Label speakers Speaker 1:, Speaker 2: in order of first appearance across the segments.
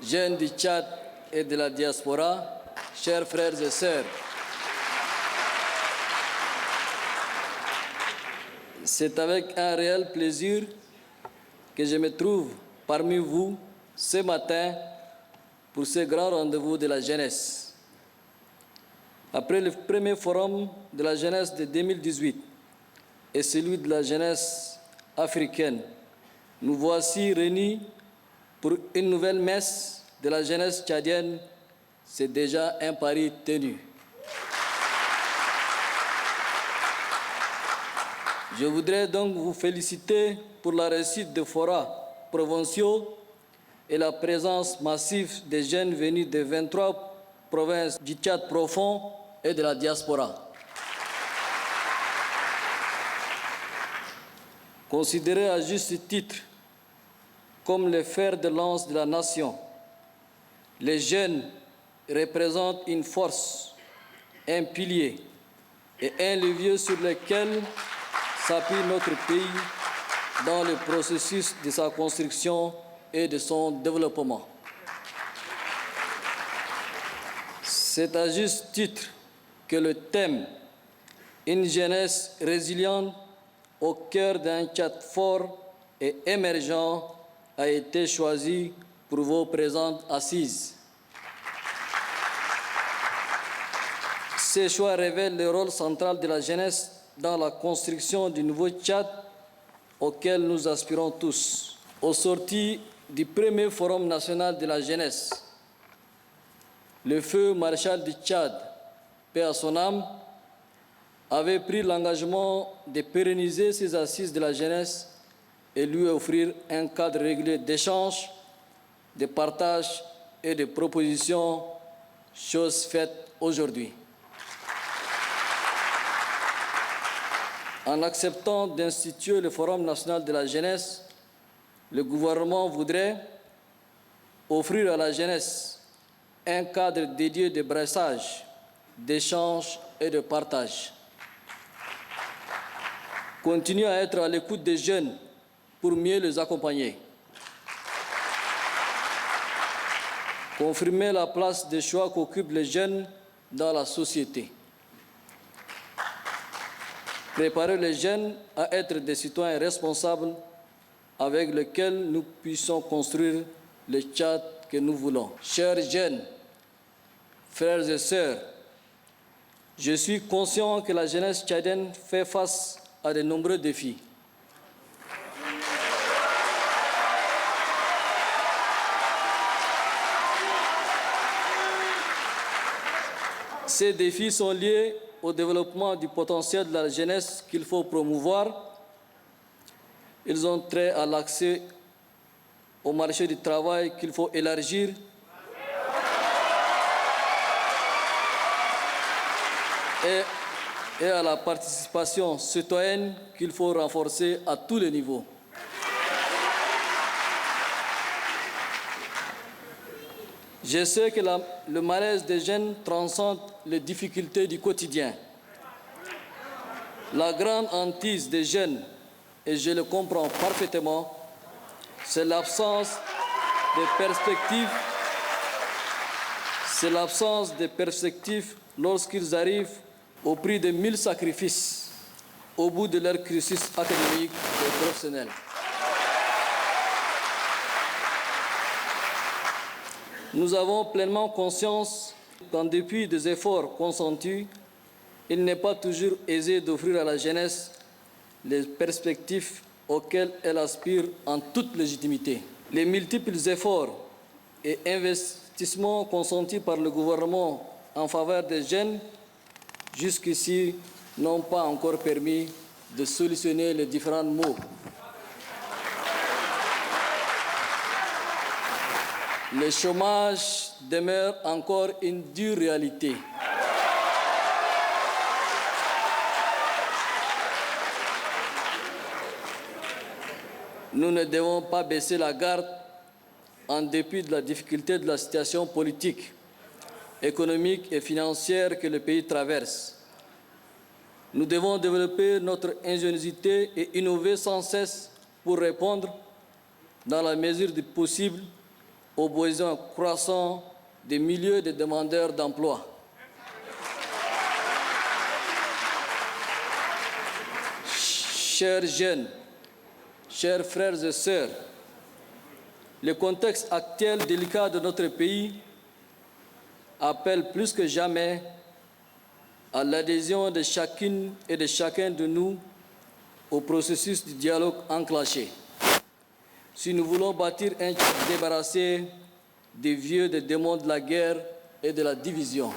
Speaker 1: jeunes du Tchad et de la diaspora, chers frères et sœurs, c'est avec un réel plaisir que je me trouve parmi vous ce matin pour ce grand rendez-vous de la jeunesse. Après le premier forum de la jeunesse de 2018 et celui de la jeunesse africaine, nous voici réunis pour une nouvelle messe de la jeunesse tchadienne. C'est déjà un pari tenu. Je voudrais donc vous féliciter pour la réussite des forats provinciaux et la présence massive des jeunes venus des 23 provinces du Tchad profond et de la diaspora. Considérés à juste titre comme les fers de lance de la nation, les jeunes représentent une force, un pilier et un levier sur lequel s'appuie notre pays dans le processus de sa construction et de son développement. C'est à juste titre que le thème « Une jeunesse résiliente au cœur d'un Tchad fort et émergent » a été choisi pour vos présentes assises. Ces choix révèlent le rôle central de la jeunesse dans la construction du nouveau Tchad auquel nous aspirons tous. Au sortir du premier Forum national de la jeunesse, le feu maréchal du Tchad, paix à son âme, avait pris l'engagement de pérenniser ces assises de la jeunesse et lui offrir un cadre régulier d'échange, de partage et de propositions, chose faite aujourd'hui. En acceptant d'instituer le Forum national de la jeunesse, le gouvernement voudrait offrir à la jeunesse un cadre dédié de brassage, d'échange et de partage. Continuer à être à l'écoute des jeunes pour mieux les accompagner. Confirmer la place de choix qu'occupent les jeunes dans la société. Préparer les jeunes à être des citoyens responsables avec lesquels nous puissions construire le Tchad que nous voulons. Chers jeunes, frères et sœurs, je suis conscient que la jeunesse tchadienne fait face à de nombreux défis. Ces défis sont liés au développement du potentiel de la jeunesse qu'il faut promouvoir. Ils ont trait à l'accès au marché du travail qu'il faut élargir. Et à la participation citoyenne qu'il faut renforcer à tous les niveaux. Je sais que le malaise des jeunes transcende les difficultés du quotidien. La grande hantise des jeunes, et je le comprends parfaitement, c'est l'absence de perspectives. C'est l'absence de perspectives lorsqu'ils arrivent au prix de 1000 sacrifices au bout de leur cursus académique et professionnel. Nous avons pleinement conscience qu'en dépit des efforts consentis, il n'est pas toujours aisé d'offrir à la jeunesse les perspectives auxquelles elle aspire en toute légitimité. Les multiples efforts et investissements consentis par le gouvernement en faveur des jeunes jusqu'ici n'ont pas encore permis de solutionner les différents maux. Le chômage demeure encore une dure réalité. Nous ne devons pas baisser la garde en dépit de la difficulté de la situation politique, économique et financière que le pays traverse. Nous devons développer notre ingéniosité et innover sans cesse pour répondre, dans la mesure du possible, aux besoins croissants des milliers de demandeurs d'emploi. Chers jeunes, chers frères et sœurs, le contexte actuel délicat de notre pays appelle plus que jamais à l'adhésion de chacune et de chacun de nous au processus du dialogue enclenché. Si nous voulons bâtir un Tchad débarrassé des vieux des démons de la guerre et de la division.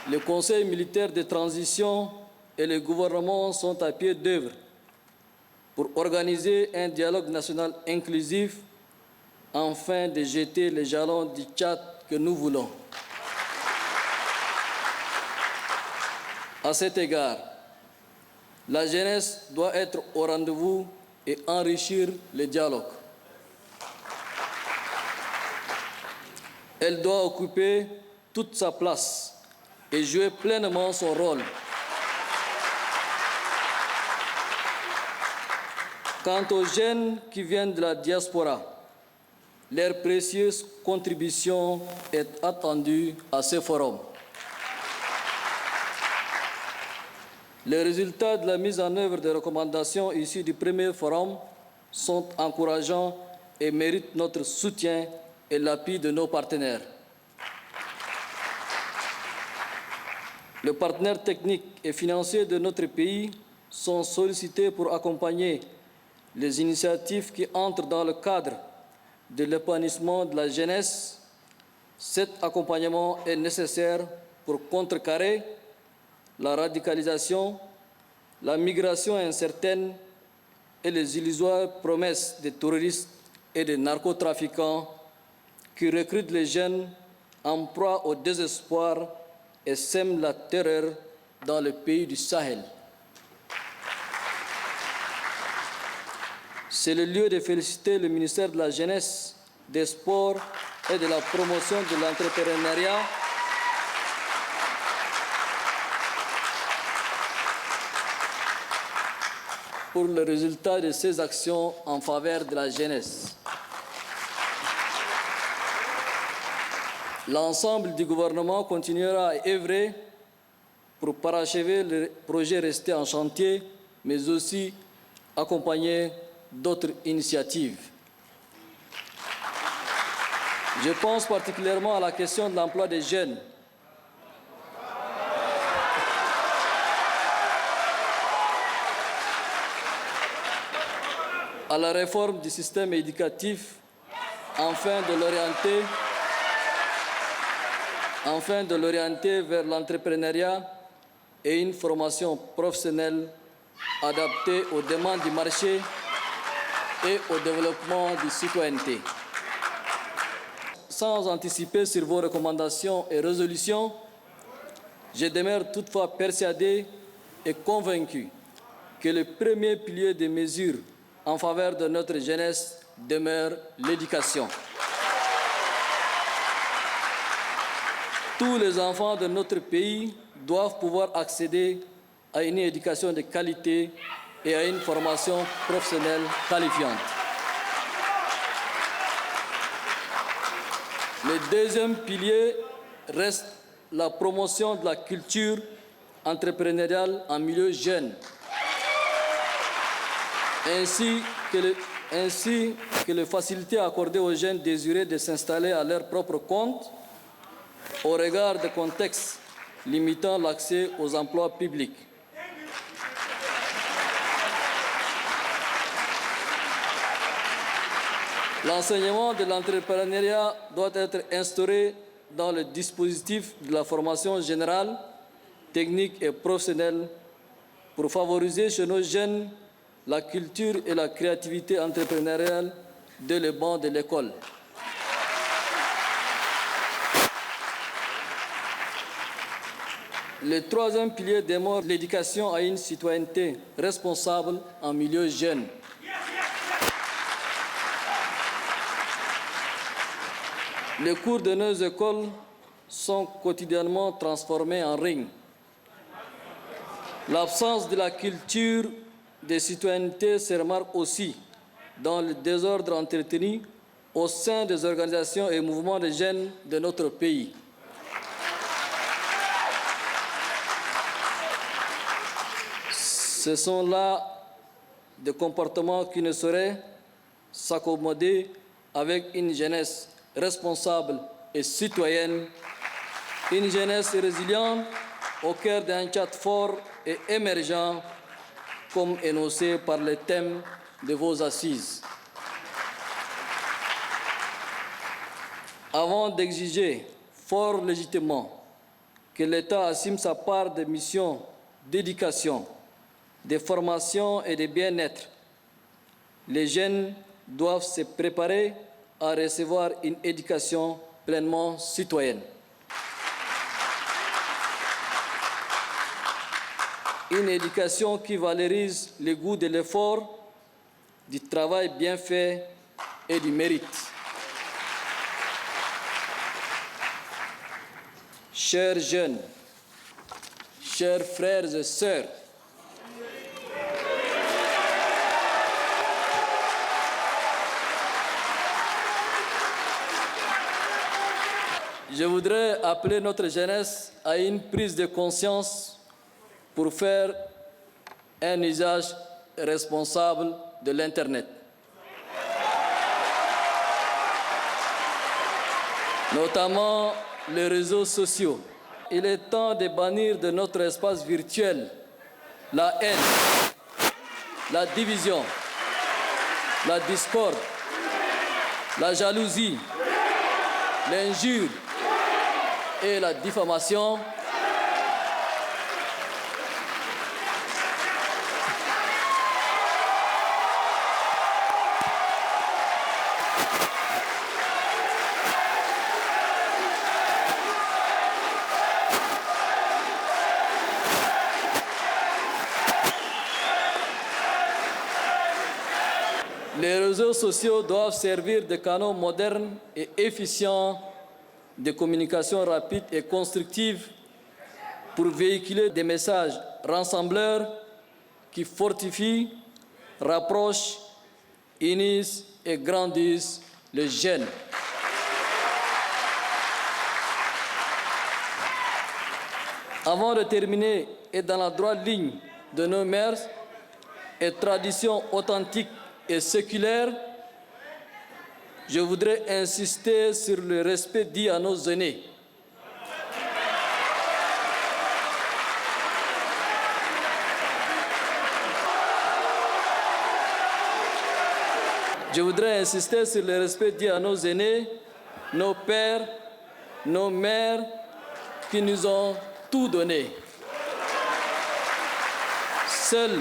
Speaker 1: Le Conseil militaire de transition et le gouvernement sont à pied d'œuvre pour organiser un dialogue national inclusif afin de jeter les jalons du Tchad que nous voulons. À cet égard, la jeunesse doit être au rendez-vous et enrichir le dialogue. Elle doit occuper toute sa place et jouer pleinement son rôle. Quant aux jeunes qui viennent de la diaspora, leur précieuse contribution est attendue à ce forum. Les résultats de la mise en œuvre des recommandations issues du premier forum sont encourageants et méritent notre soutien et l'appui de nos partenaires. Les partenaires techniques et financiers de notre pays sont sollicités pour accompagner les initiatives qui entrent dans le cadre de l'épanouissement de la jeunesse. Cet accompagnement est nécessaire pour contrecarrer la radicalisation, la migration incertaine et les illusoires promesses des terroristes et des narcotrafiquants qui recrutent les jeunes en proie au désespoir et sèment la terreur dans le pays du Sahel. C'est le lieu de féliciter le ministère de la Jeunesse, des Sports et de la Promotion de l'entrepreneuriat pour le résultat de ces actions en faveur de la jeunesse. L'ensemble du gouvernement continuera à œuvrer pour parachever les projets restés en chantier, mais aussi accompagner d'autres initiatives. Je pense particulièrement à la question de l'emploi des jeunes. À la réforme du système éducatif afin de l'orienter vers l'entrepreneuriat et une formation professionnelle adaptée aux demandes du marché et au développement de citoyenneté. Sans anticiper sur vos recommandations et résolutions, je demeure toutefois persuadé et convaincu que le premier pilier des mesures en faveur de notre jeunesse demeure l'éducation. Tous les enfants de notre pays doivent pouvoir accéder à une éducation de qualité et à une formation professionnelle qualifiante. Le deuxième pilier reste la promotion de la culture entrepreneuriale en milieu jeune, ainsi que les facilités accordées aux jeunes désireux de s'installer à leur propre compte au regard des contextes limitant l'accès aux emplois publics. L'enseignement de l'entrepreneuriat doit être instauré dans le dispositif de la formation générale, technique et professionnelle pour favoriser chez nos jeunes la culture et la créativité entrepreneuriale dès le banc de l'école. Le troisième pilier démontre l'éducation à une citoyenneté responsable en milieu jeune. Les cours de nos écoles sont quotidiennement transformés en ring. L'absence de la culture de citoyenneté se remarque aussi dans le désordre entretenu au sein des organisations et mouvements de jeunes de notre pays. Ce sont là des comportements qui ne sauraient s'accommoder avec une jeunesse responsable et citoyenne, une jeunesse résiliente au cœur d'un Tchad fort et émergent, comme énoncé par les thèmes de vos assises. Avant d'exiger fort légitimement que l'État assume sa part de mission d'éducation, de formation et de bien-être, les jeunes doivent se préparer à recevoir une éducation pleinement citoyenne. Une éducation qui valorise le goût de l'effort, du travail bien fait et du mérite. Chers jeunes, chers frères et sœurs, je voudrais appeler notre jeunesse à une prise de conscience pour faire un usage responsable de l'Internet. Notamment les réseaux sociaux. Il est temps de bannir de notre espace virtuel la haine, la division, la discorde, la jalousie, l'injure et la diffamation. Les réseaux sociaux doivent servir de canaux modernes et efficients de communication rapide et constructive pour véhiculer des messages rassembleurs qui fortifient, rapprochent, unissent et grandissent les jeunes. Avant de terminer, et dans la droite ligne de nos mœurs et traditions authentiques et séculaires, je voudrais insister sur le respect dû à nos aînés. Je voudrais insister sur le respect dû à nos aînés, nos pères, nos mères, qui nous ont tout donné. Seuls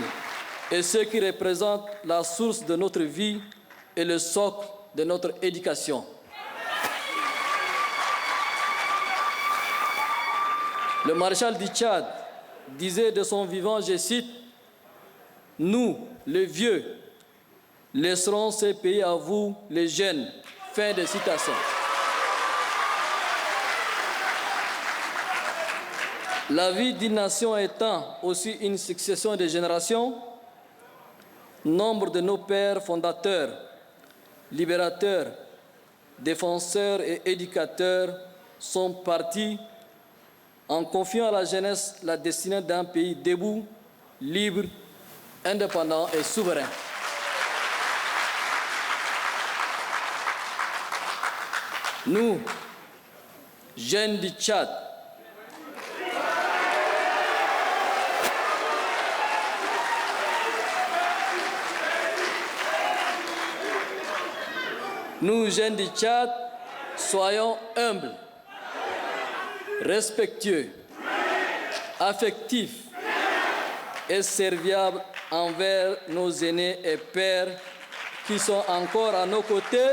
Speaker 1: et ceux qui représentent la source de notre vie et le socle de notre éducation. Le maréchal du Tchad disait de son vivant, je cite, « Nous, les vieux, laisserons ce pays à vous, les jeunes. » Fin de citation. La vie d'une nation étant aussi une succession de générations, nombre de nos pères fondateurs, libérateurs, défenseurs et éducateurs sont partis en confiant à la jeunesse la destinée d'un pays debout, libre, indépendant et souverain. Nous, jeunes du Tchad, nous, jeunes du Tchad, soyons humbles, respectueux, affectifs et serviables envers nos aînés et pères qui sont encore à nos côtés.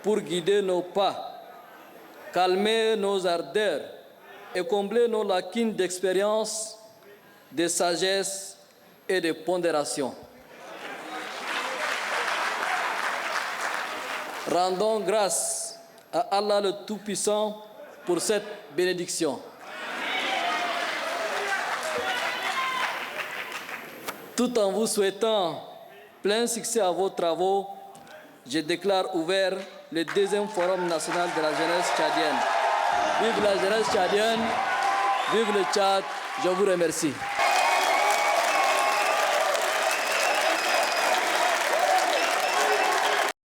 Speaker 1: Pour guider nos pas, calmer nos ardeurs et combler nos lacunes d'expérience, de sagesse et de pondération. Rendons grâce à Allah le Tout-Puissant pour cette bénédiction. Tout en vous souhaitant plein succès à vos travaux, je déclare ouvert le 2e Forum national de la jeunesse tchadienne. Vive la jeunesse tchadienne, vive le Tchad, je vous remercie.